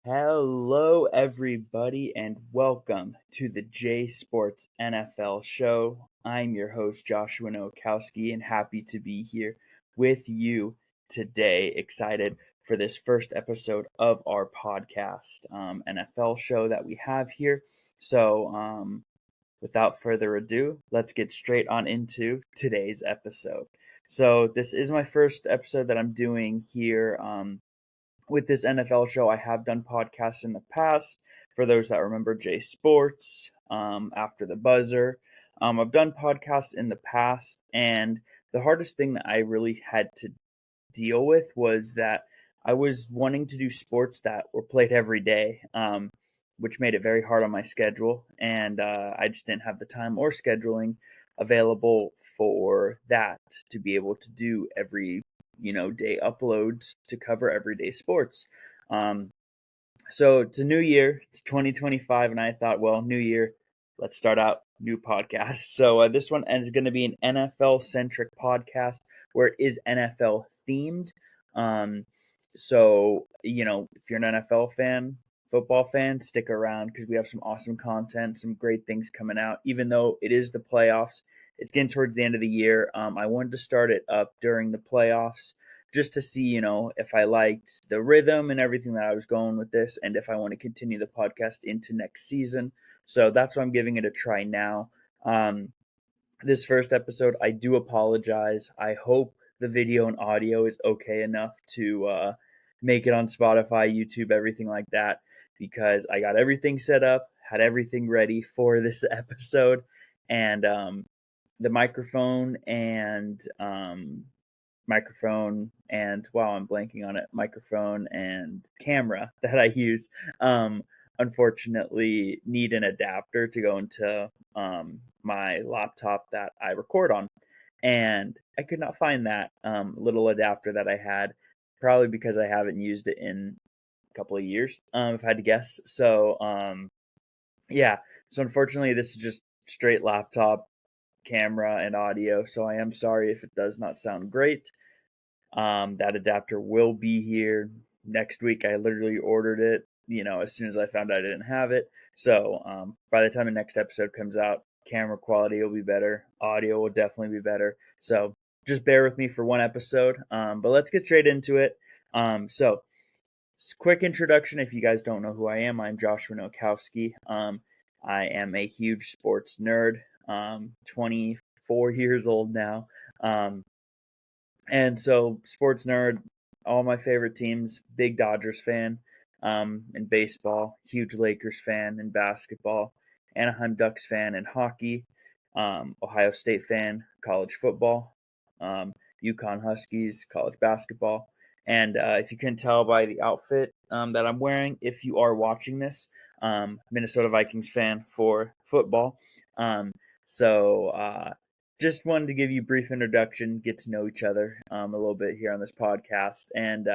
Hello, everybody, and welcome to the J Sports NFL show. I'm your host, Joshua Nowakowski, and happy to be here with you today. Excited for this first episode of our podcast NFL show that we have here. So, without further ado, let's get straight on into today's episode. So, this is my first episode that I'm doing here. With this NFL show, I have done podcasts in the past. For those that remember J Sports, After the Buzzer, I've done podcasts in the past, and the hardest thing that I really had to deal with was that I was wanting to do sports that were played every day, which made it very hard on my schedule, and I just didn't have the time or scheduling available for that to be able to do every day uploads to cover everyday sports. Um, so it's a new year, it's 2025, and I thought, well, new year, let's start out new podcast. So this one is going to be an NFL centric podcast where it is NFL themed. Um, so if you're an NFL fan, football fan, stick around because we have some awesome content, some great things coming out. Even though it is the playoffs, it's getting towards the end of the year. I wanted to start it up during the playoffs just to see, if I liked the rhythm and everything that I was going with this, and if I want to continue the podcast into next season. So that's why I'm giving it a try now. This first episode, I do apologize. I hope the video and audio is okay enough to make it on Spotify, YouTube, everything like that, because I got everything set up, had everything ready for this episode, and the I'm blanking on it, microphone and camera that I use, unfortunately need an adapter to go into my laptop that I record on, and I could not find that little adapter that I had, probably because I haven't used it in a couple of years, if I had to guess. Yeah, so unfortunately this is just straight laptop camera and audio, so I am sorry if it does not sound great. That adapter will be here next week. I literally ordered it, as soon as I found out I didn't have it. So by the time the next episode comes out, camera quality will be better, audio will definitely be better. So just bear with me for one episode. But let's get straight into it. So quick introduction. If you guys don't know who I am, I'm Joshua Nowakowski. I am a huge sports nerd. 24 years old now. And so, sports nerd, all my favorite teams, big Dodgers fan in baseball, huge Lakers fan in basketball, Anaheim Ducks fan in hockey, Ohio State fan, college football, Yukon Huskies, college basketball. And if you can tell by the outfit that I'm wearing, if you are watching this, Minnesota Vikings fan for football. So, just wanted to give you a brief introduction, get to know each other a little bit here on this podcast. And,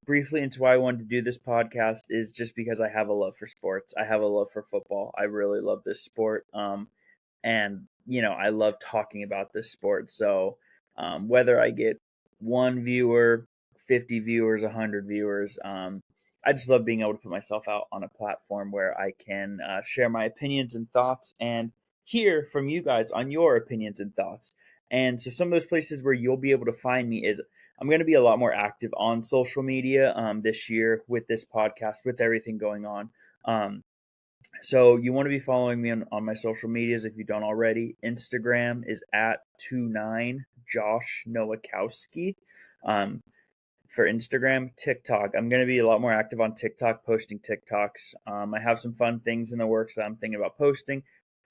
briefly into why I wanted to do this podcast is just because I have a love for sports. I have a love for football. I really love this sport. And I love talking about this sport. So, whether I get one viewer, 50 viewers, 100 viewers, I just love being able to put myself out on a platform where I can share my opinions and thoughts and hear from you guys on your opinions and thoughts. And so some of those places where you'll be able to find me is I'm going to be a lot more active on social media this year with this podcast, with everything going on. So you want to be following me on my social medias if you don't already. Instagram is at 29JoshNowakowski. Um, for Instagram, TikTok. I'm going to be a lot more active on TikTok, posting TikToks. I have some fun things in the works that I'm thinking about posting.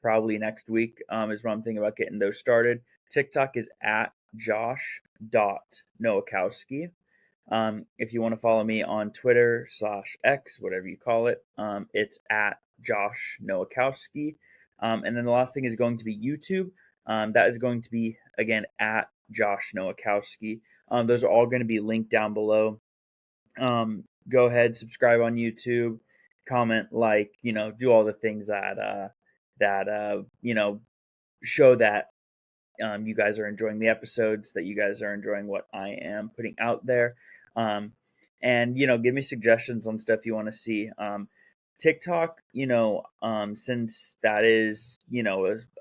Probably next week is when I'm thinking about getting those started. TikTok is at Josh.Nowakowski. If you want to follow me on Twitter /X, whatever you call it, it's at Josh Nowakowski. And then the last thing is going to be YouTube. That is going to be, again, at Josh Nowakowski. Those are all going to be linked down below. Go ahead, subscribe on YouTube, comment, do all the things that show that you guys are enjoying the episodes, that you guys are enjoying what I am putting out there. and give me suggestions on stuff you want to see. TikTok, since that is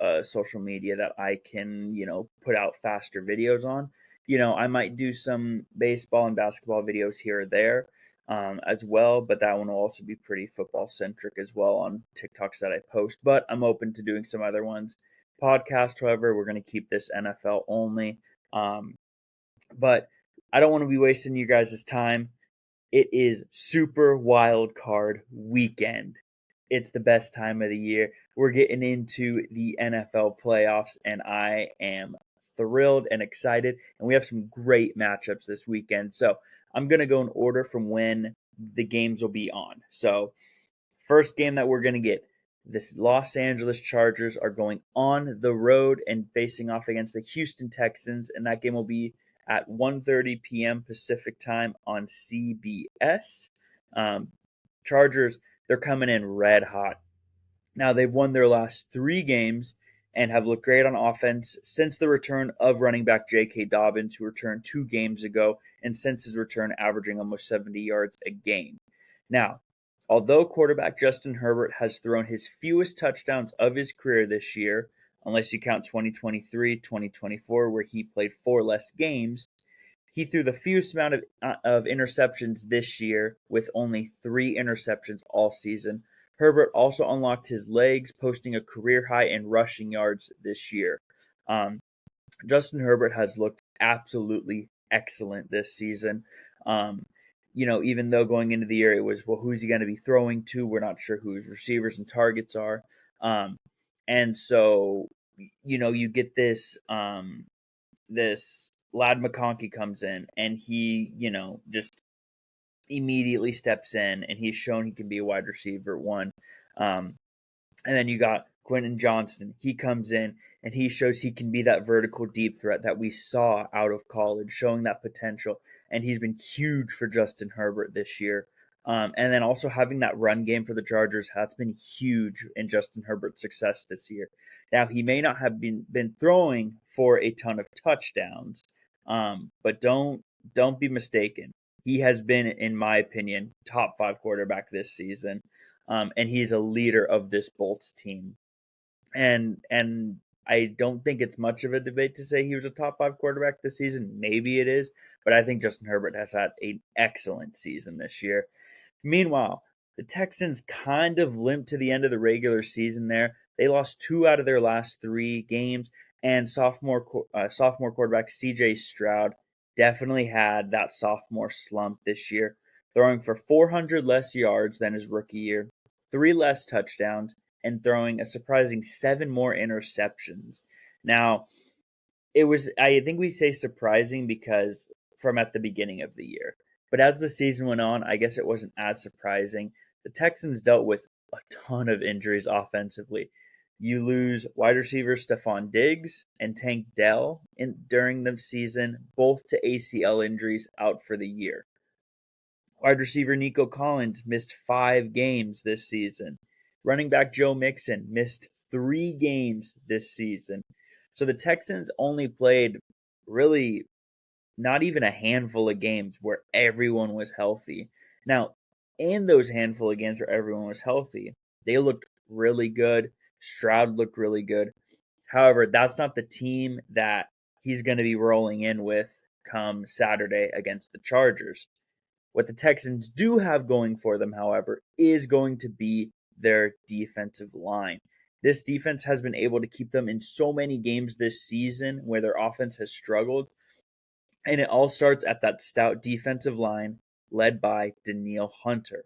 a social media that I can put out faster videos on. I might do some baseball and basketball videos here or there as well, but that one will also be pretty football centric as well on TikToks that I post. But I'm open to doing some other ones. Podcast, however, we're going to keep this NFL only. But I don't want to be wasting you guys' time. It is Super Wild Card Weekend. It's the best time of the year. We're getting into the NFL playoffs, and I am thrilled and excited. And we have some great matchups this weekend. So I'm going to go in order from when the games will be on. So, first game that we're going to get, the Los Angeles Chargers are going on the road and facing off against the Houston Texans, and that game will be at 1:30 p.m. Pacific time on CBS. Chargers, they're coming in red hot. Now, they've won their last 3 games and have looked great on offense since the return of running back J.K. Dobbins, who returned 2 games ago, and since his return, averaging almost 70 yards a game. Now, although quarterback Justin Herbert has thrown his fewest touchdowns of his career this year, unless you count 2023, 2024, where he played 4 less games, he threw the fewest amount of interceptions this year with only 3 interceptions all season. Herbert also unlocked his legs, posting a career high in rushing yards this year. Um, Justin Herbert has looked absolutely excellent this season. Even though going into the year it was, well, who's he going to be throwing to? We're not sure who his receivers and targets are. And so, you get this Lad McConkey comes in and he, just immediately steps in and he's shown he can be a wide receiver one. And then you got Quentin Johnston. He comes in and he shows he can be that vertical deep threat that we saw out of college, showing that potential. And he's been huge for Justin Herbert this year. And then also having that run game for the Chargers has been huge in Justin Herbert's success this year. Now, he may not have been throwing for a ton of touchdowns, but don't be mistaken. He has been, in my opinion, top 5 quarterback this season. And he's a leader of this Bolts team. And I don't think it's much of a debate to say he was a top 5 quarterback this season. Maybe it is, but I think Justin Herbert has had an excellent season this year. Meanwhile, the Texans kind of limped to the end of the regular season there. They lost 2 out of their last 3 games, and sophomore quarterback CJ Stroud definitely had that sophomore slump this year, throwing for 400 less yards than his rookie year, 3 less touchdowns, and throwing a surprising 7 more interceptions. Now, I think we say surprising because from at the beginning of the year. But as the season went on, I guess it wasn't as surprising. The Texans dealt with a ton of injuries offensively. You lose wide receivers Stephon Diggs and Tank Dell during the season, both to ACL injuries, out for the year. Wide receiver Nico Collins missed 5 games this season. Running back Joe Mixon missed 3 games this season. So the Texans only played really not even a handful of games where everyone was healthy. Now, in those handful of games where everyone was healthy, they looked really good. Stroud looked really good. However, that's not the team that he's going to be rolling in with come Saturday against the Chargers. What the Texans do have going for them, however, is going to be their defensive line. This defense has been able to keep them in so many games this season where their offense has struggled. And it all starts at that stout defensive line led by Danielle Hunter,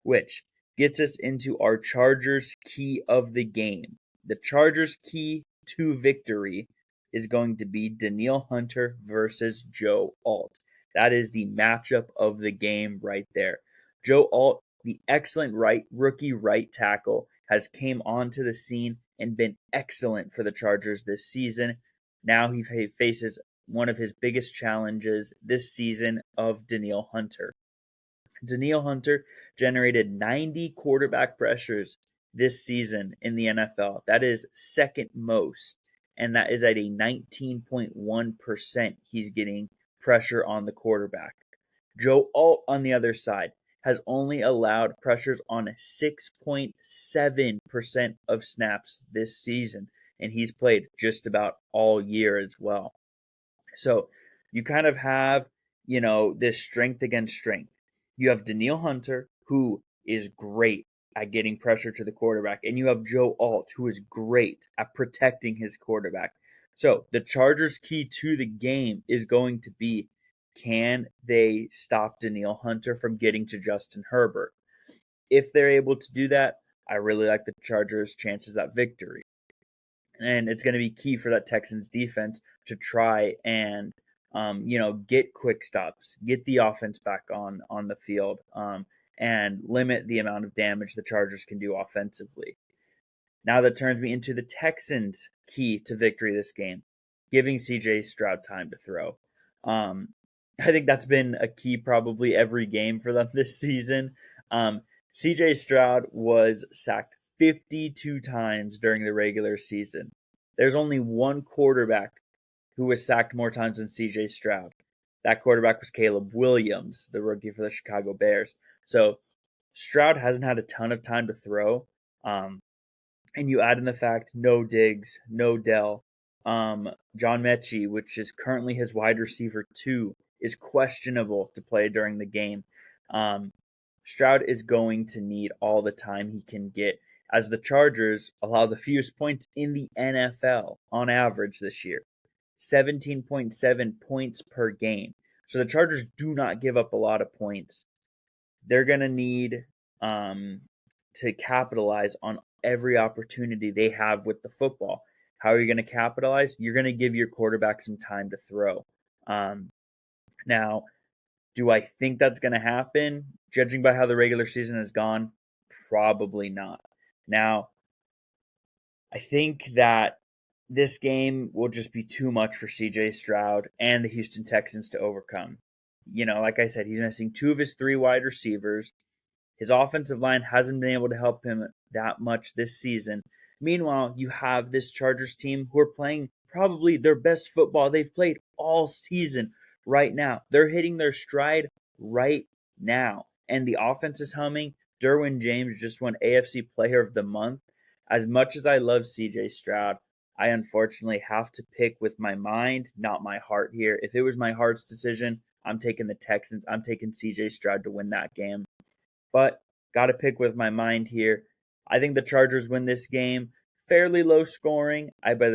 which gets us into our Chargers key of the game. The Chargers key to victory is going to be Danielle Hunter versus Joe Alt. That is the matchup of the game right there. Joe Alt, the excellent rookie right tackle, has came onto the scene and been excellent for the Chargers this season. Now he faces one of his biggest challenges this season of Danielle Hunter. Danielle Hunter generated 90 quarterback pressures this season in the NFL. That is second most, and that is at a 19.1% he's getting pressure on the quarterback. Joe Alt, on the other side, has only allowed pressures on 6.7% of snaps this season, and he's played just about all year as well. So you kind of have, this strength against strength. You have Danielle Hunter, who is great at getting pressure to the quarterback, and you have Joe Alt, who is great at protecting his quarterback. So the Chargers' key to the game is going to be, can they stop Danielle Hunter from getting to Justin Herbert? If they're able to do that, I really like the Chargers' chances at victory. And it's going to be key for that Texans defense to try and get quick stops, get the offense back on the field, and limit the amount of damage the Chargers can do offensively. Now that turns me into the Texans' key to victory this game, giving CJ Stroud time to throw. I think that's been a key probably every game for them this season. CJ Stroud was sacked 52 times during the regular season. There's only one quarterback who was sacked more times than CJ Stroud. That quarterback was Caleb Williams, the rookie for the Chicago Bears. So Stroud hasn't had a ton of time to throw. And you add in the fact no Diggs, no Dell. John Mechie, which is currently his wide receiver 2, is questionable to play during the game. Stroud is going to need all the time he can get, as the Chargers allow the fewest points in the NFL on average this year, 17.7 points per game. So the Chargers do not give up a lot of points. They're going to need to capitalize on every opportunity they have with the football. How are you going to capitalize? You're going to give your quarterback some time to throw. Now, do I think that's going to happen? Judging by how the regular season has gone, probably not. Now, I think that this game will just be too much for CJ Stroud and the Houston Texans to overcome. Like I said, he's missing 2 of his 3 wide receivers. His offensive line hasn't been able to help him that much this season. Meanwhile, you have this Chargers team who are playing probably their best football they've played all season right now. They're hitting their stride right now. And the offense is humming. Derwin James just won AFC Player of the Month. As much as I love CJ Stroud, I unfortunately have to pick with my mind, not my heart here. If it was my heart's decision, I'm taking the Texans. I'm taking CJ Stroud to win that game. But got to pick with my mind here. I think the Chargers win this game. Fairly low scoring. I bet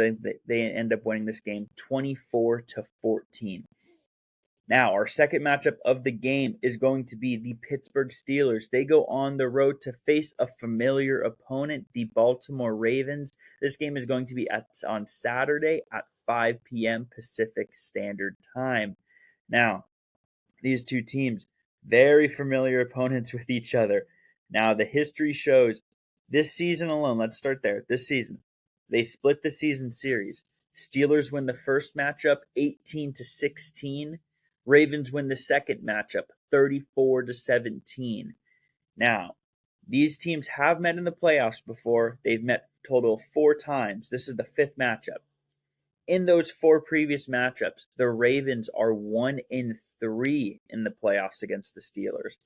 they end up winning this game 24-14. Now, our second matchup of the game is going to be the Pittsburgh Steelers. They go on the road to face a familiar opponent, the Baltimore Ravens. This game is going to be on Saturday at 5 p.m. Pacific Standard Time. Now, these two teams, very familiar opponents with each other. Now, the history shows this season alone, let's start there. This season, they split the season series. Steelers win the first matchup 18-16. Ravens win the second matchup 34-17. Now, these teams have met in the playoffs before. They've met a total of 4 times. This is the 5th matchup. In those 4 previous matchups, the Ravens are 1-3 in the playoffs against the Steelers.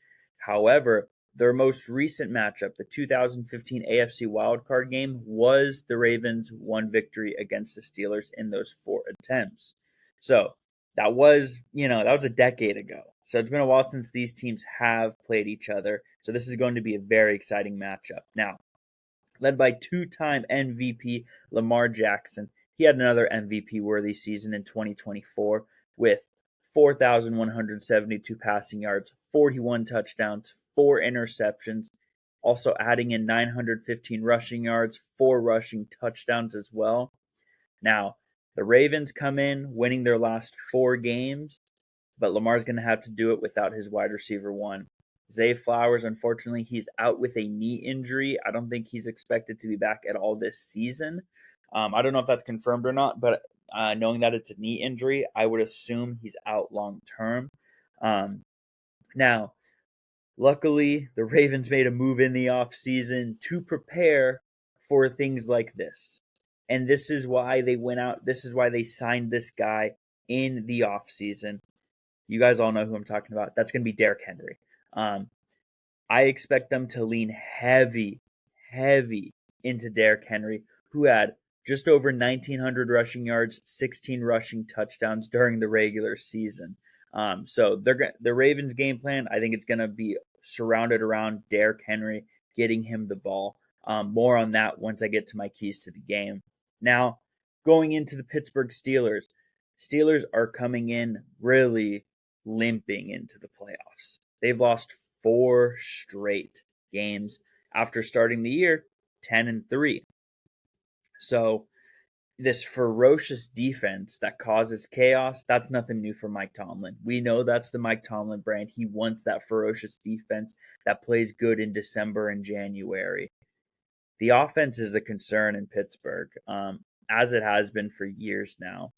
However, their most recent matchup, the 2015 AFC wildcard game, was the Ravens' 1 victory against the Steelers in those 4 attempts. So that was a decade ago. So it's been a while since these teams have played each other. So this is going to be a very exciting matchup. Now, led by 2-time MVP Lamar Jackson, he had another MVP-worthy season in 2024 with 4,172 passing yards, 41 touchdowns, 4 interceptions, also adding in 915 rushing yards, 4 rushing touchdowns as well. Now, the Ravens come in winning their last 4 games, but Lamar's going to have to do it without his wide receiver 1. Zay Flowers, unfortunately, he's out with a knee injury. I don't think he's expected to be back at all this season. I don't know if that's confirmed or not, but knowing that it's a knee injury, I would assume he's out long term. Now, luckily, the Ravens made a move in the offseason to prepare for things like this. And this is why they went out. This is why they signed this guy in the offseason. You guys all know who I'm talking about. That's going to be Derrick Henry. I expect them to lean heavy into Derrick Henry, who had just over 1,900 rushing yards, 16 rushing touchdowns during the regular season. So the Ravens' game plan, I think it's going to be surrounded around Derrick Henry, getting him the ball. More on that once I get to my keys to the game. Now, going into the Pittsburgh Steelers, Steelers are coming in really limping into the playoffs. They've lost 4 straight games after starting the year 10-3. So this ferocious defense that causes chaos, that's nothing new for Mike Tomlin. We know that's the Mike Tomlin brand. He wants that ferocious defense that plays good in December and January. The offense is the concern in Pittsburgh, as it has been for years now.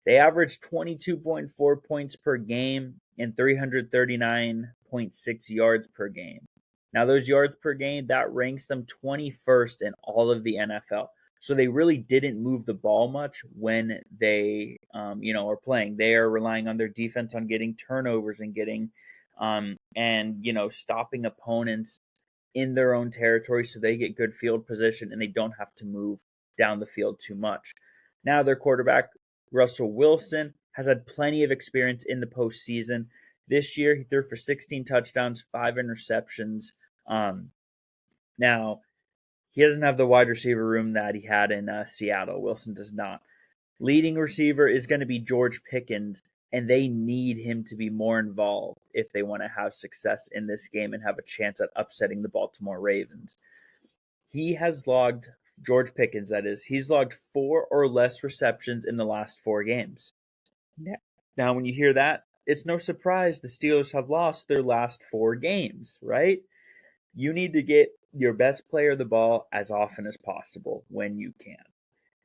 They averaged 22.4 points per game and 339.6 yards per game. Now, those yards per game, that ranks them 21st in all of the NFL. So they really didn't move the ball much when they, are playing. They are relying on their defense on getting turnovers and getting, stopping opponents in their own territory so they get good field position and they don't have to move down the field too much. Now, their quarterback, Russell Wilson, has had plenty of experience in the postseason. This year, he threw for 16 touchdowns, 5 interceptions. Now, he doesn't have the wide receiver room that he had in Seattle. Wilson does not. Leading receiver is going to be George Pickens, and they need him to be more involved if they want to have success in this game and have a chance at upsetting the Baltimore Ravens. George Pickens, that is, he's logged 4 or less receptions in the last 4 games. Now, when you hear that, it's no surprise the Steelers have lost their last 4 games, right? You need to get your best player the ball as often as possible when you can.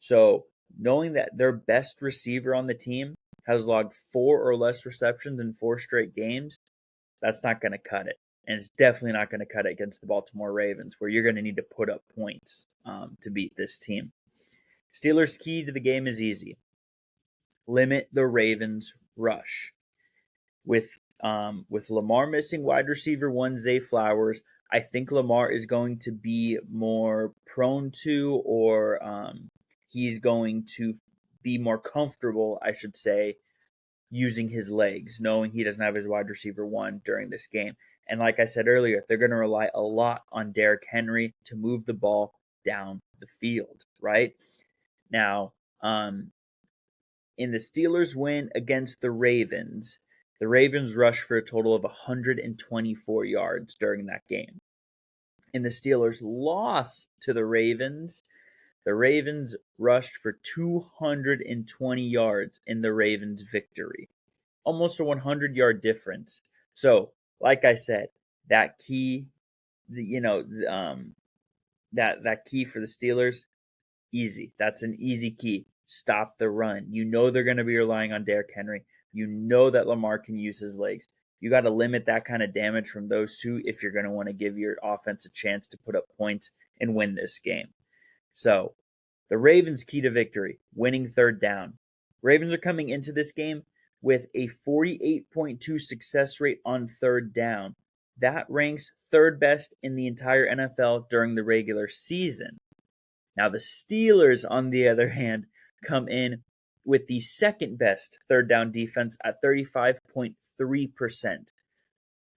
So, knowing that their best receiver on the team has logged 4 or less receptions in 4 straight games, that's not going to cut it. And it's definitely not going to cut it against the Baltimore Ravens, where you're going to need to put up points to beat this team. Steelers' key to the game is easy. Limit the Ravens' rush. With Lamar missing wide receiver 1, Zay Flowers, I think Lamar is going to be more prone to, or he's going to be more comfortable, I should say, using his legs, knowing he doesn't have his wide receiver 1 during this game. And like I said earlier, they're going to rely a lot on Derrick Henry to move the ball down the field, right? Now, in the Steelers' win against the Ravens rushed for a total of 124 yards during that game. In the Steelers' loss to the Ravens rushed for 220 yards in the Ravens' victory. Almost a 100-yard difference. So, like I said, that key, that key for the Steelers, easy. That's an easy key. Stop the run. You know they're going to be relying on Derrick Henry. You know that Lamar can use his legs. You got to limit that kind of damage from those two if you're going to want to give your offense a chance to put up points and win this game. So, the Ravens' key to victory, winning third down. Ravens are coming into this game with a 48.2 success rate on third down. That ranks third best in the entire NFL during the regular season. Now, the Steelers, on the other hand, come in with the second best third down defense at 35.3%.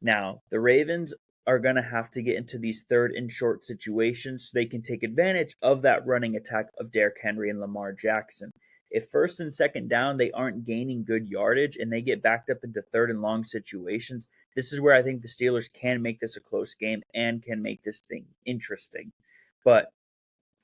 Now, the Ravens are going to have to get into these third and short situations so they can take advantage of that running attack of Derrick Henry and Lamar Jackson. If first and second down they aren't gaining good yardage and they get backed up into third and long situations, this is where I think the Steelers can make this a close game and can make this thing interesting. But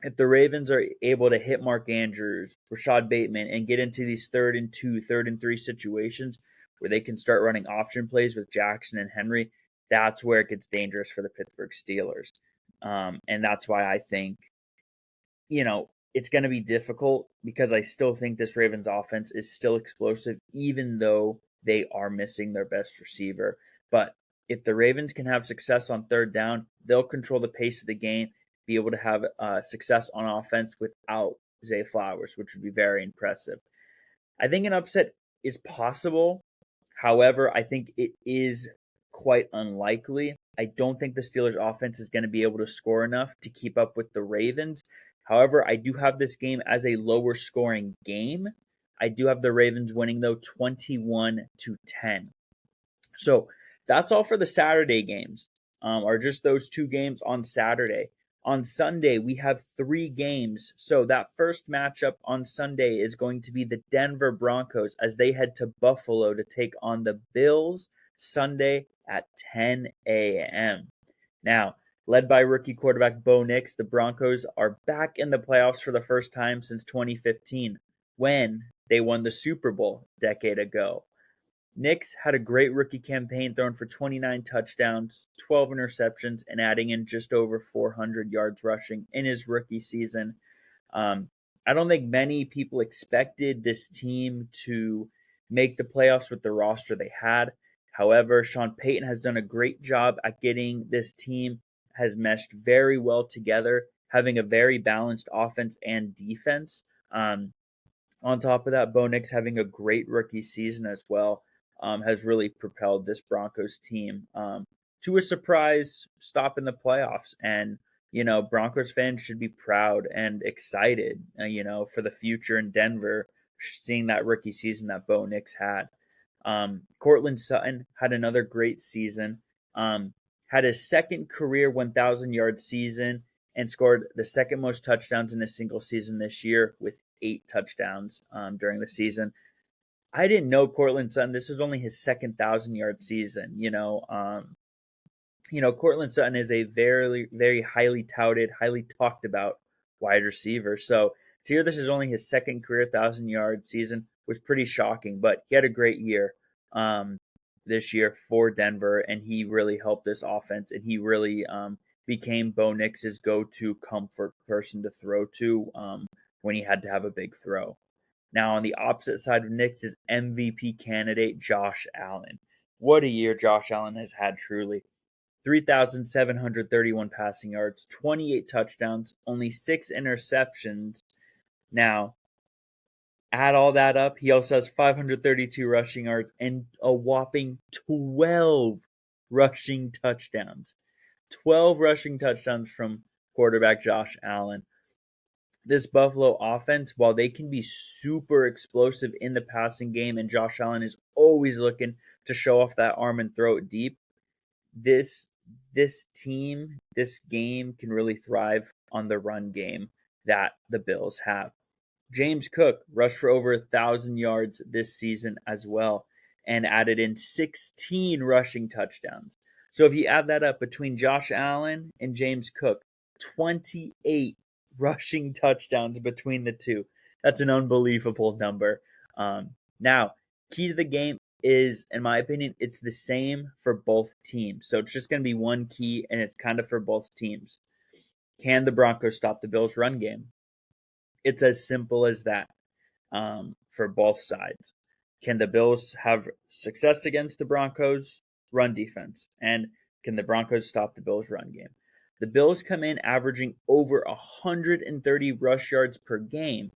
if the Ravens are able to hit Mark Andrews, Rashad Bateman, and get into these 3rd and 2, 3rd and 3 situations where they can start running option plays with Jackson and Henry, that's where it gets dangerous for the Pittsburgh Steelers. And that's why I think, it's going to be difficult because I still think this Ravens offense is still explosive, even though they are missing their best receiver. But if the Ravens can have success on third down, they'll control the pace of the game, be able to have success on offense without Zay Flowers, which would be very impressive. I think an upset is possible. However, I think it is quite unlikely. I don't think the Steelers offense is going to be able to score enough to keep up with the Ravens. However, I do have this game as a lower scoring game. I do have the Ravens winning though 21-10. So that's all for the Saturday games, or just those two games on Saturday. On Sunday, we have three games. So that first matchup on Sunday is going to be the Denver Broncos as they head to Buffalo to take on the Bills Sunday at 10 a.m. Now, led by rookie quarterback Bo Nix, the Broncos are back in the playoffs for the first time since 2015 when they won the Super Bowl a decade ago. Nix had a great rookie campaign, throwing for 29 touchdowns, 12 interceptions, and adding in just over 400 yards rushing in his rookie season. Um, I don't think many people expected this team to make the playoffs with the roster they had. However, Sean Payton has done a great job at getting this team has meshed very well together, having a very balanced offense and defense. On top of that, Bo Nix having a great rookie season as well has really propelled this Broncos team to a surprise stop in the playoffs. And, Broncos fans should be proud and excited, for the future in Denver, seeing that rookie season that Bo Nix had. Cortland Sutton had another great season, had his second career 1,000-yard season, and scored the second most touchdowns in a single season this year with 8 touchdowns during the season. I didn't know Cortland Sutton. This was only his second 1,000-yard season. Cortland Sutton is a very, very highly touted, highly talked about wide receiver. So to hear this is only his second career 1,000-yard season was pretty shocking. But he had a great year this year for Denver, and he really helped this offense, and he really became Bo Nix's go-to comfort person to throw to when he had to have a big throw. Now, on the opposite side of Nix is MVP candidate Josh Allen. What a year Josh Allen has had, truly. 3,731 passing yards, 28 touchdowns, only 6 interceptions. Now, add all that up, he also has 532 rushing yards and a whopping 12 rushing touchdowns. 12 rushing touchdowns from quarterback Josh Allen. This Buffalo offense, while they can be super explosive in the passing game, and Josh Allen is always looking to show off that arm and throw it deep, this game can really thrive on the run game that the Bills have. James Cook rushed for over 1,000 yards this season as well and added in 16 rushing touchdowns. So if you add that up between Josh Allen and James Cook, 28 rushing touchdowns between the two. That's an unbelievable number. Now, key to the game is, in my opinion, it's the same for both teams. So it's just going to be one key, and it's kind of for both teams. Can the Broncos stop the Bills' run game? It's as simple as that for both sides. Can the Bills have success against the Broncos' run defense? And can the Broncos stop the Bills' run game? The Bills come in averaging over 130 rush yards per game.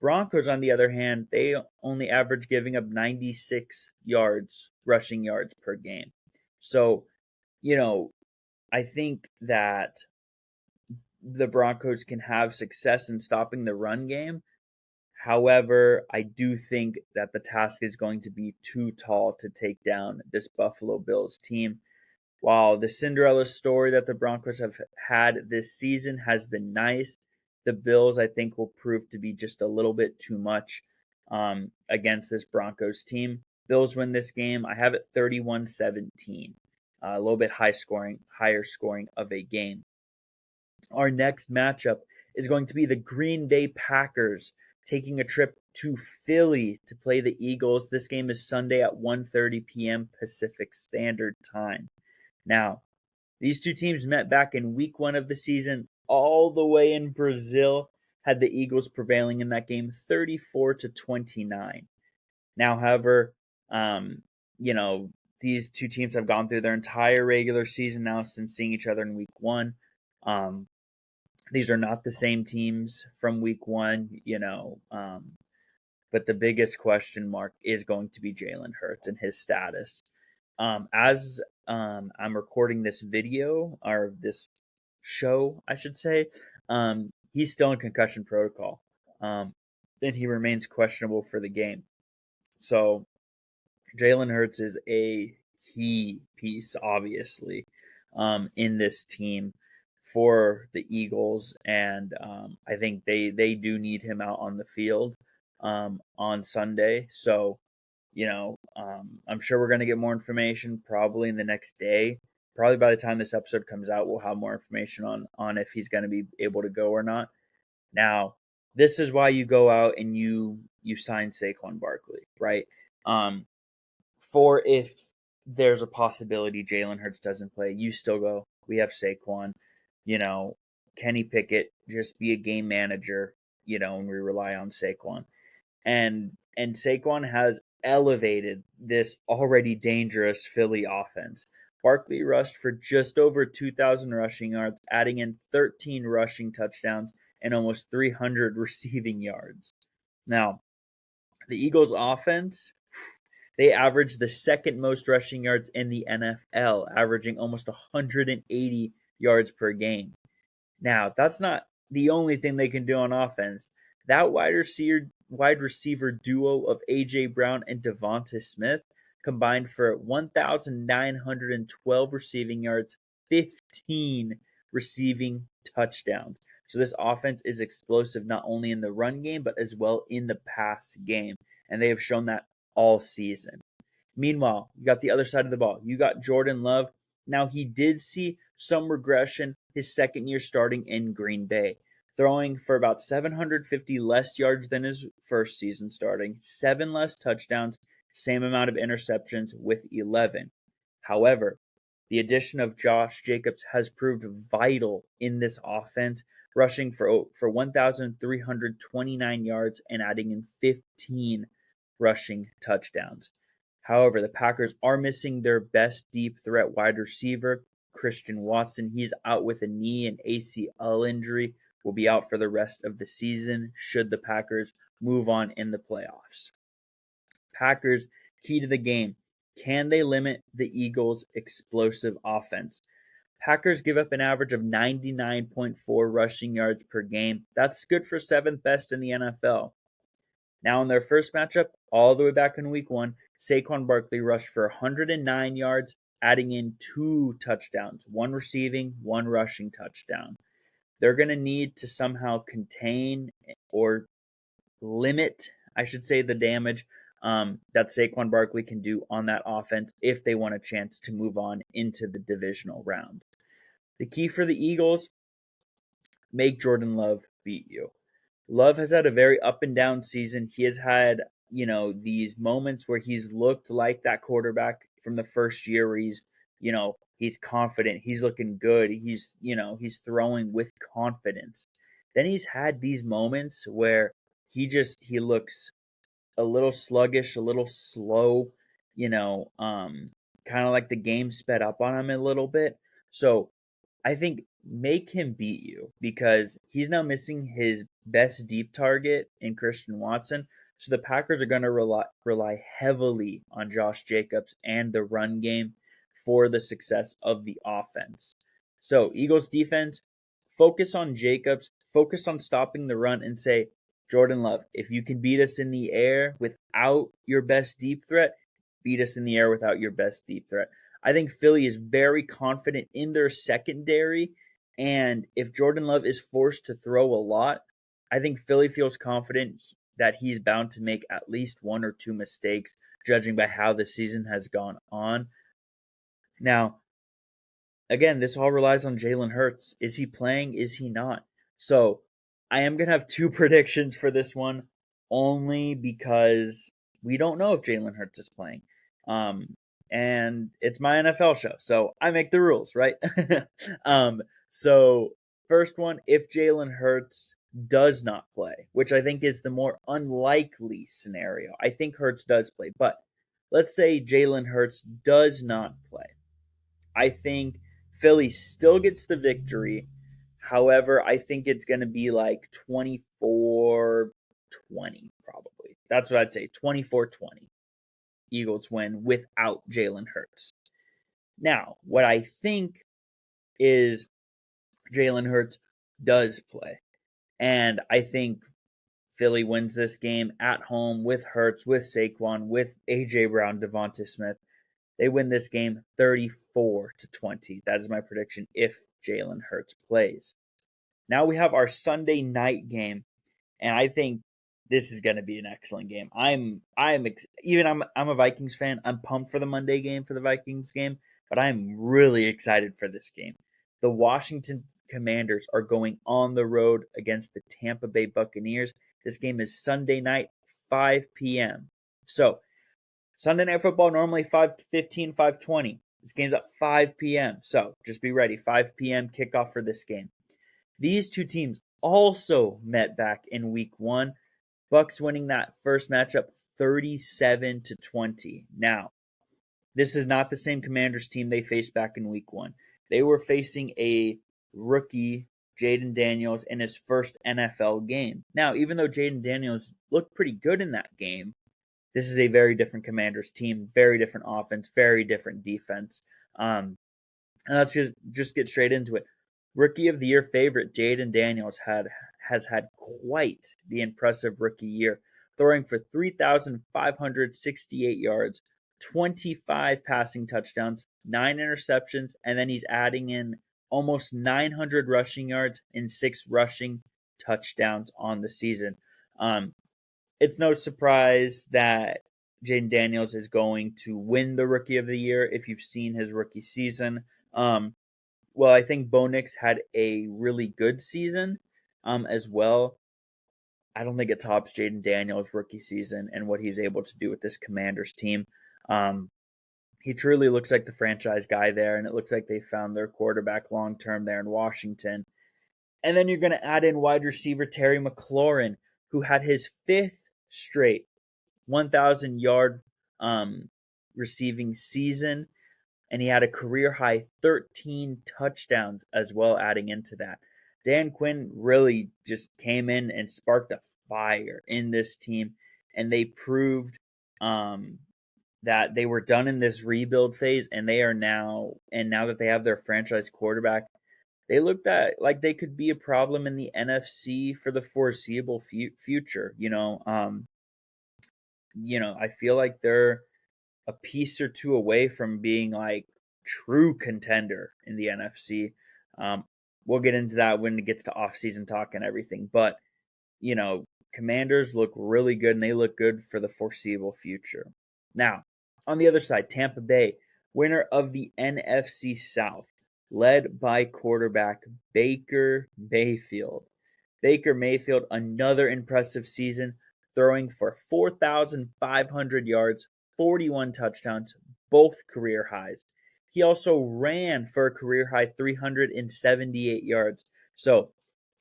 Broncos, on the other hand, they only average giving up 96 rushing yards per game. So, I think that the Broncos can have success in stopping the run game. However, I do think that the task is going to be too tall to take down this Buffalo Bills team. While the Cinderella story that the Broncos have had this season has been nice, the Bills, I think, will prove to be just a little bit too much against this Broncos team. Bills win this game. I have it 31-17. A little bit higher scoring of a game. Our next matchup is going to be the Green Bay Packers taking a trip to Philly to play the Eagles. This game is Sunday at 1:30 p.m. Pacific Standard Time. Now, these two teams met back in week 1 of the season, all the way in Brazil, had the Eagles prevailing in that game 34-29. Now, however, these two teams have gone through their entire regular season now since seeing each other in week 1. These are not the same teams from week 1. but the biggest question mark is going to be Jalen Hurts and his status. As I'm recording this video or this show, I should say, he's still in concussion protocol. Then he remains questionable for the game. So Jalen Hurts is a key piece, obviously, in this team for the Eagles, and I think they do need him out on the field on Sunday. So, I'm sure we're going to get more information probably in the next day. Probably by the time this episode comes out, we'll have more information on if he's going to be able to go or not. Now, this is why you go out and you sign Saquon Barkley, right? For if there's a possibility Jalen Hurts doesn't play, you still go, we have Saquon, you know, Kenny Pickett, just be a game manager, and we rely on Saquon. And Saquon has elevated this already dangerous Philly offense. Barkley rushed for just over 2,000 rushing yards, adding in 13 rushing touchdowns and almost 300 receiving yards. Now, the Eagles' offense, they averaged the second most rushing yards in the NFL, averaging almost 180 yards per game. Now, that's not the only thing they can do on offense. That wide receiver duo of A.J. Brown and Devonta Smith combined for 1,912 receiving yards, 15 receiving touchdowns. So this offense is explosive not only in the run game, but as well in the pass game. And they have shown that all season. Meanwhile, you got the other side of the ball. You got Jordan Love. Now, he did see some regression his second year starting in Green Bay, throwing for about 750 less yards than his first season starting, 7 less touchdowns, same amount of interceptions with 11. However, the addition of Josh Jacobs has proved vital in this offense, rushing for 1,329 yards and adding in 15 rushing touchdowns. However, the Packers are missing their best deep threat wide receiver, Christian Watson. He's out with a knee and ACL injury, will be out for the rest of the season should the Packers move on in the playoffs. Packers, key to the game. Can they limit the Eagles' explosive offense? Packers give up an average of 99.4 rushing yards per game. That's good for 7th best in the NFL. Now, in their first matchup, all the way back in week 1, Saquon Barkley rushed for 109 yards, adding in 2 touchdowns, 1 receiving, 1 rushing touchdown. They're going to need to somehow contain or limit, I should say, the damage that Saquon Barkley can do on that offense if they want a chance to move on into the divisional round. The key for the Eagles, make Jordan Love beat you. Love has had a very up and down season. He has had, these moments where he's looked like that quarterback from the first year where he's confident, he's looking good, he's throwing with confidence. Then he's had these moments where he looks a little sluggish, a little slow, kind of like the game sped up on him a little bit. So I think make him beat you because he's now missing his best deep target in Christian Watson. So the Packers are going to rely heavily on Josh Jacobs and the run game for the success of the offense. So Eagles defense, focus on Jacobs, focus on stopping the run and say, Jordan Love, if you can beat us in the air without your best deep threat, beat us in the air without your best deep threat. I think Philly is very confident in their secondary, and if Jordan Love is forced to throw a lot, I think Philly feels confident that he's bound to make at least 1 or 2 mistakes, judging by how the season has gone on. Now, again, this all relies on Jalen Hurts. Is he playing? Is he not? So I am going to have 2 predictions for this one, only because we don't know if Jalen Hurts is playing. And it's my NFL show, so I make the rules, right? So first one, if Jalen Hurts does not play, which I think is the more unlikely scenario. I think Hurts does play, but let's say Jalen Hurts does not play. I think Philly still gets the victory. However, I think it's going to be like 24-20 probably. That's what I'd say. 24-20. Eagles win without Jalen Hurts. Now, what I think is Jalen Hurts does play. And I think Philly wins this game at home with Hurts, with Saquon, with A.J. Brown, Devonta Smith. They win this game 34-20. That is my prediction if Jalen Hurts plays. Now we have our Sunday night game, and I think this is going to be an excellent game. I'm a Vikings fan. I'm pumped for the Monday game for the Vikings game, but I'm really excited for this game. The Washington Commanders are going on the road against the Tampa Bay Buccaneers. This game is Sunday night, 5 p.m. So, Sunday Night Football normally 5:15, 5:20. This game's at 5 p.m. So, just be ready. 5 p.m. kickoff for this game. These two teams also met back in week 1. Bucks winning that first matchup 37-20. Now, this is not the same Commanders team they faced back in week 1. They were facing a rookie, Jaden Daniels, in his first NFL game. Now, even though Jaden Daniels looked pretty good in that game, this is a very different Commanders team, very different offense, very different defense. And let's just get straight into it. Rookie of the Year favorite Jaden Daniels has had quite the impressive rookie year, throwing for 3,568 yards, 25 passing touchdowns, 9 interceptions, and then he's adding in almost 900 rushing yards and 6 rushing touchdowns on the season. It's no surprise that Jaden Daniels is going to win the Rookie of the Year if you've seen his rookie season. Well, I think Bo Nix had a really good season as well. I don't think it tops Jaden Daniels' rookie season and what he's able to do with this Commanders team. He truly looks like the franchise guy there, and it looks like they found their quarterback long term there in Washington. And then you're going to add in wide receiver Terry McLaurin, who had his 5th straight 1,000-yard receiving season, and he had a career-high 13 touchdowns as well adding into that. Dan Quinn really just came in and sparked a fire in this team, and they proved that they were done in this rebuild phase, and now that they have their franchise quarterback, they looked at like they could be a problem in the NFC for the foreseeable future. I feel like they're a piece or two away from being like true contender in the NFC. We'll get into that when it gets to off-season talk and everything. But, Commanders look really good, and they look good for the foreseeable future. Now, on the other side, Tampa Bay, winner of the NFC South, led by quarterback Baker Mayfield. Baker Mayfield, another impressive season, throwing for 4,500 yards, 41 touchdowns, both career highs. He also ran for a career high 378 yards. So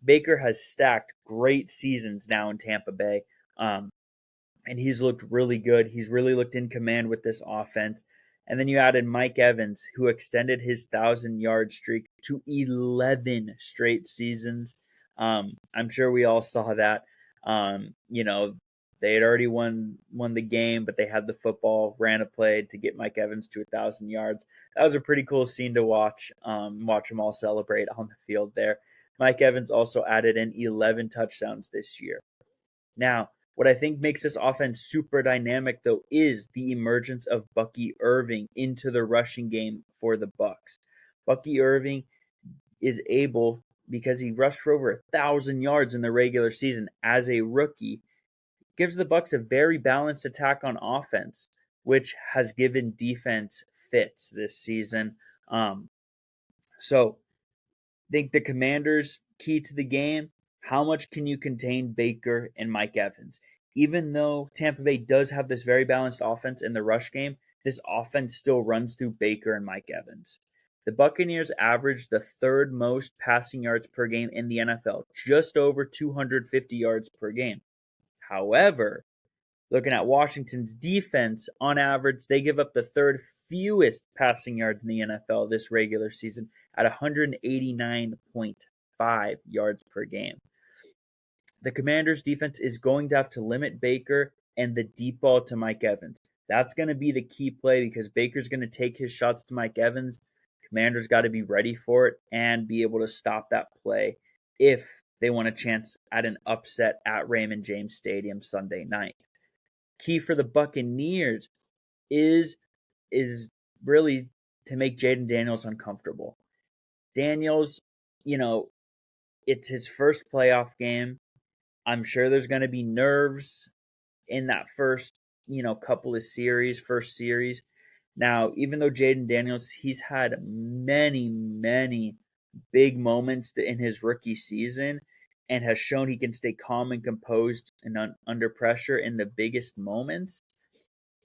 Baker has stacked great seasons now in Tampa Bay, and he's looked really good. He's really looked in command with this offense. And then you added Mike Evans, who extended his 1,000-yard streak to 11 straight seasons. I'm sure we all saw that. They had already won the game, but they had the football, ran a play to get Mike Evans to 1,000 yards. That was a pretty cool scene to watch. Watch them all celebrate on the field there. Mike Evans also added in 11 touchdowns this year. Now, what I think makes this offense super dynamic, though, is the emergence of Bucky Irving into the rushing game for the Bucks. Bucky Irving is able, because he rushed for over 1,000 yards in the regular season as a rookie, gives the Bucks a very balanced attack on offense, which has given defense fits this season. So, I think the Commanders' key to the game, how much can you contain Baker and Mike Evans? Even though Tampa Bay does have this very balanced offense in the rush game, this offense still runs through Baker and Mike Evans. The Buccaneers averaged the 3rd most passing yards per game in the NFL, just over 250 yards per game. However, looking at Washington's defense, on average, they give up the 3rd fewest passing yards in the NFL this regular season at 189.5 yards per game. The Commanders' defense is going to have to limit Baker and the deep ball to Mike Evans. That's going to be the key play because Baker's going to take his shots to Mike Evans. Commanders got to be ready for it and be able to stop that play if they want a chance at an upset at Raymond James Stadium Sunday night. Key for the Buccaneers is really to make Jaden Daniels uncomfortable. Daniels, it's his first playoff game. I'm sure there's going to be nerves in that first, couple of first series. Now, even though Jaden Daniels, he's had many, many big moments in his rookie season and has shown he can stay calm and composed and under pressure in the biggest moments.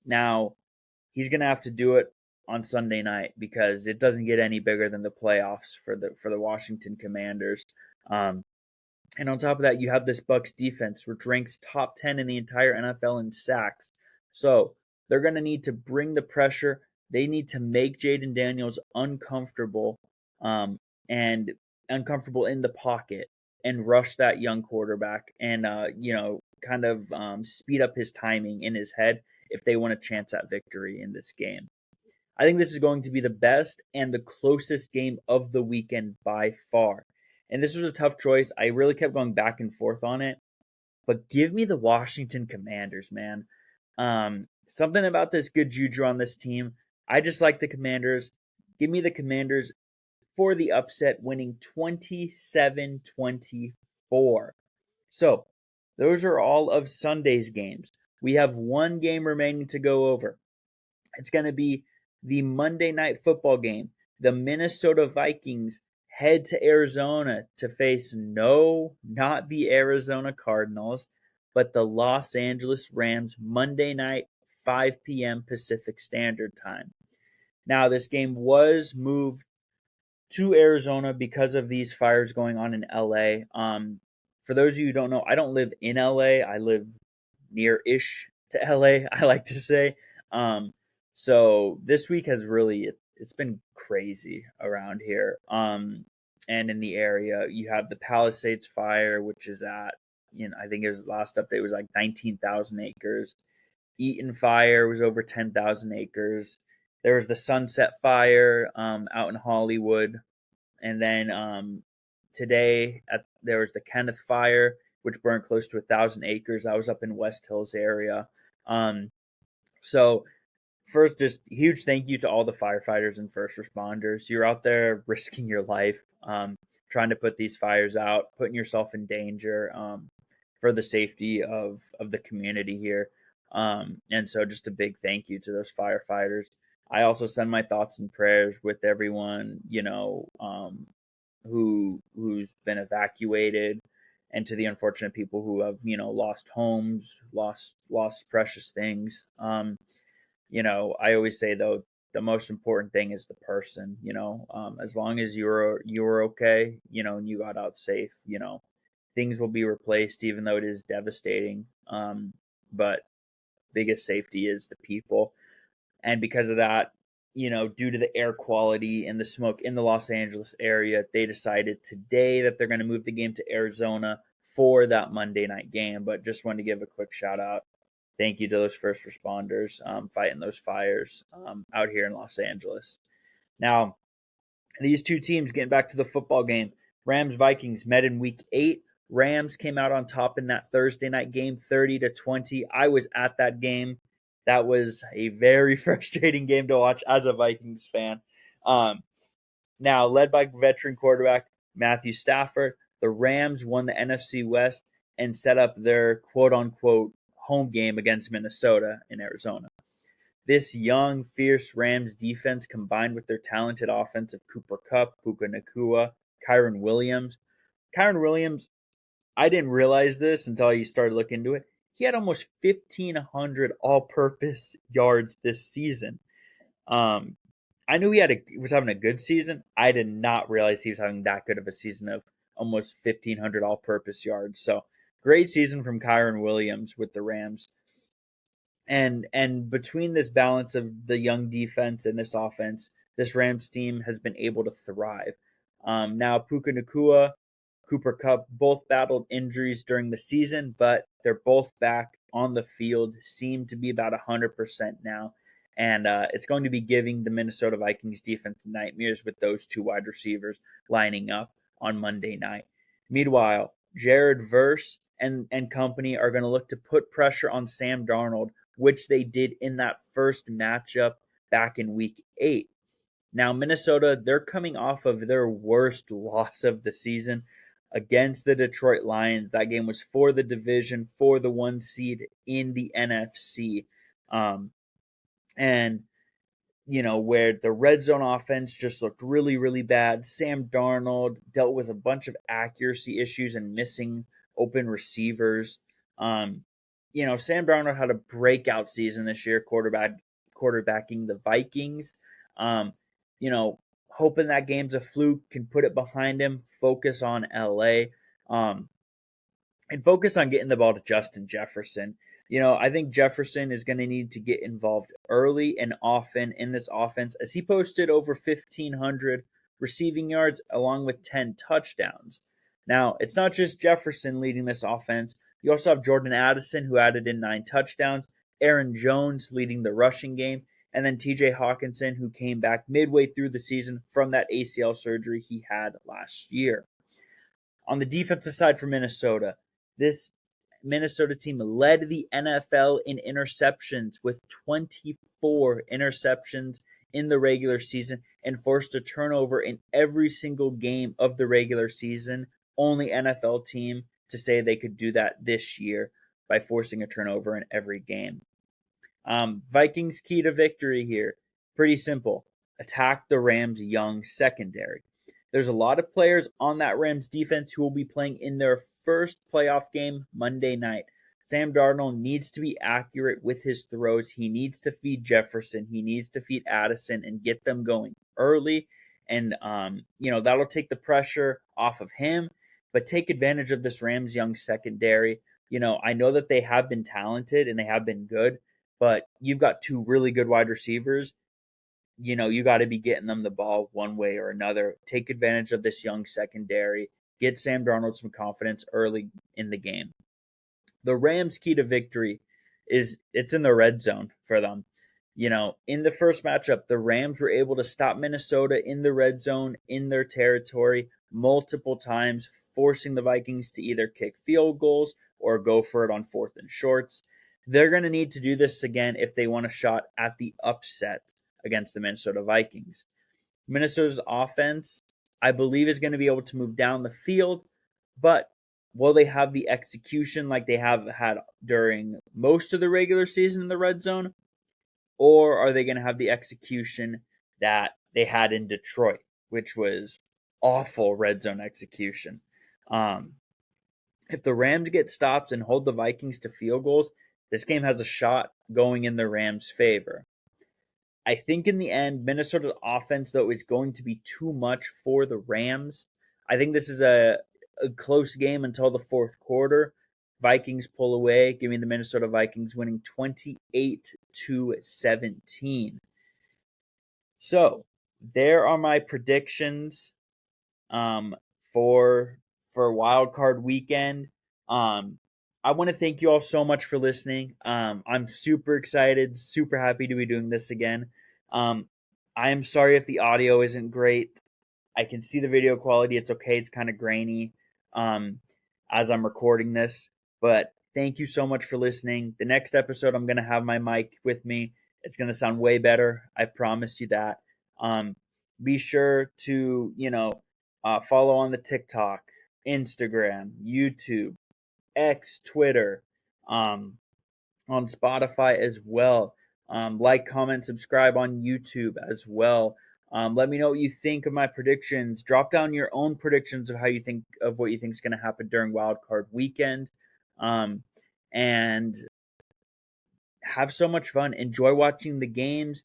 Now, he's going to have to do it on Sunday night because it doesn't get any bigger than the playoffs for the Washington Commanders. And on top of that, you have this Bucs defense, which ranks top 10 in the entire NFL in sacks. So they're going to need to bring the pressure. They need to make Jaden Daniels uncomfortable and uncomfortable in the pocket and rush that young quarterback and, kind of speed up his timing in his head if they want a chance at victory in this game. I think this is going to be the best and the closest game of the weekend by far. And this was a tough choice. I really kept going back and forth on it. But give me the Washington Commanders, man. Something about this good juju on this team. I just like the Commanders. Give me the Commanders for the upset, winning 27-24. So, those are all of Sunday's games. We have one game remaining to go over. It's going to be the Monday Night Football game. The Minnesota Vikings head to Arizona to face not the Arizona Cardinals, but the Los Angeles Rams Monday night, 5 p.m. Pacific Standard Time. Now, this game was moved to Arizona because of these fires going on in LA. For those of you who don't know, I don't live in LA. I live near-ish to LA, I like to say. So this week has it's been crazy around here. And in the area, you have the Palisades fire, which is at, I think it was last update was like 19,000 acres. Eaton fire was over 10,000 acres. There was the Sunset fire out in Hollywood. And then today there was the Kenneth fire, which burned close to 1,000 acres. I was up in West Hills area. So first, just huge thank you to all the firefighters and first responders. You're out there risking your life, trying to put these fires out, putting yourself in danger for the safety of the community here. And so just a big thank you to those firefighters. I also send my thoughts and prayers with everyone, who's been evacuated, and to the unfortunate people who have, lost homes, lost precious things. I always say though, the most important thing is the person. As long as you're okay, and you got out safe, things will be replaced, even though it is devastating. But biggest safety is the people, and because of that, due to the air quality and the smoke in the Los Angeles area, they decided today that they're going to move the game to Arizona for that Monday night game. But just wanted to give a quick shout out. Thank you to those first responders fighting those fires out here in Los Angeles. Now, these two teams, getting back to the football game, Rams-Vikings met in Week 8. Rams came out on top in that Thursday night game, 30-20. I was at that game. That was a very frustrating game to watch as a Vikings fan. Now, led by veteran quarterback Matthew Stafford, the Rams won the NFC West and set up their quote-unquote home game against Minnesota in Arizona. This young, fierce Rams defense, combined with their talented offense of Cooper Kupp, Puka Nacua, Kyron Williams. Kyron Williams, I didn't realize this until I started looking into it. He had almost 1,500 all-purpose yards this season. I knew he was having a good season. I did not realize he was having that good of a season of almost 1,500 all-purpose yards. So great season from Kyron Williams with the Rams. And between this balance of the young defense and this offense, this Rams team has been able to thrive. Now, Puka Nacua, Cooper Kupp both battled injuries during the season, but they're both back on the field seem to be about 100% now. And it's going to be giving the Minnesota Vikings defense nightmares with those two wide receivers lining up on Monday night. Meanwhile, Jared Verse and company are going to look to put pressure on Sam Darnold, which they did in that first matchup back in week 8. Now, Minnesota, they're coming off of their worst loss of the season against the Detroit Lions. That game was for the division, for the 1 seed in the NFC. And where the red zone offense just looked really, really bad. Sam Darnold dealt with a bunch of accuracy issues and missing open receivers. Sam Darnold had a breakout season this year, quarterbacking the Vikings. Hoping that game's a fluke, can put it behind him, focus on LA. And focus on getting the ball to Justin Jefferson. I think Jefferson is going to need to get involved early and often in this offense, as he posted over 1,500 receiving yards along with 10 touchdowns. Now, it's not just Jefferson leading this offense. You also have Jordan Addison, who added in 9 touchdowns, Aaron Jones leading the rushing game, and then TJ Hawkinson, who came back midway through the season from that ACL surgery he had last year. On the defensive side for Minnesota, this Minnesota team led the NFL in interceptions with 24 interceptions in the regular season and forced a turnover in every single game of the regular season. Only NFL team to say they could do that this year by forcing a turnover in every game. Vikings' key to victory here, pretty simple. Attack the Rams' young secondary. There's a lot of players on that Rams defense who will be playing in their first playoff game Monday night. Sam Darnold needs to be accurate with his throws. He needs to feed Jefferson. He needs to feed Addison and get them going early. And, that'll take the pressure off of him, but take advantage of this Rams young secondary. I know that they have been talented and they have been good, but you've got 2 really good wide receivers. You got to be getting them the ball one way or another. Take advantage of this young secondary. Get Sam Darnold some confidence early in the game. The Rams' key to victory it's in the red zone for them. In the first matchup, the Rams were able to stop Minnesota in the red zone in their territory multiple times, forcing the Vikings to either kick field goals or go for it on 4th and shorts. They're going to need to do this again if they want a shot at the upset against the Minnesota Vikings. Minnesota's offense, I believe, is going to be able to move down the field, but will they have the execution like they have had during most of the regular season in the red zone? Or are they going to have the execution that they had in Detroit, which was awful red zone execution? If the Rams get stops and hold the Vikings to field goals, this game has a shot going in the Rams' favor. I think in the end, Minnesota's offense, though, is going to be too much for the Rams. I think this is a close game until the 4th quarter. Vikings pull away, giving the Minnesota Vikings winning 28-17. So, there are my predictions for Wild Card Weekend. I want to thank you all so much for listening. I'm super excited, super happy to be doing this again. I am sorry if the audio isn't great. I can see the video quality. It's okay. It's kind of grainy as I'm recording this. But thank you so much for listening. The next episode, I'm going to have my mic with me. It's going to sound way better. I promise you that. Be sure to, follow on the TikTok, Instagram, YouTube, X, Twitter, on Spotify as well. Like, comment, subscribe on YouTube as well. Let me know what you think of my predictions. Drop down your own predictions of what you think is going to happen during Wild Card Weekend. And have so much fun. Enjoy watching the games.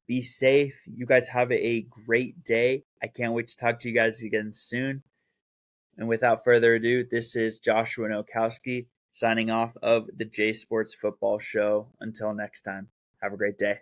Be safe. You guys have a great day. I can't wait to talk to you guys again soon. And without further ado, this is JoshNowakowski signing off of the J Sports Football Show. Until next time, have a great day.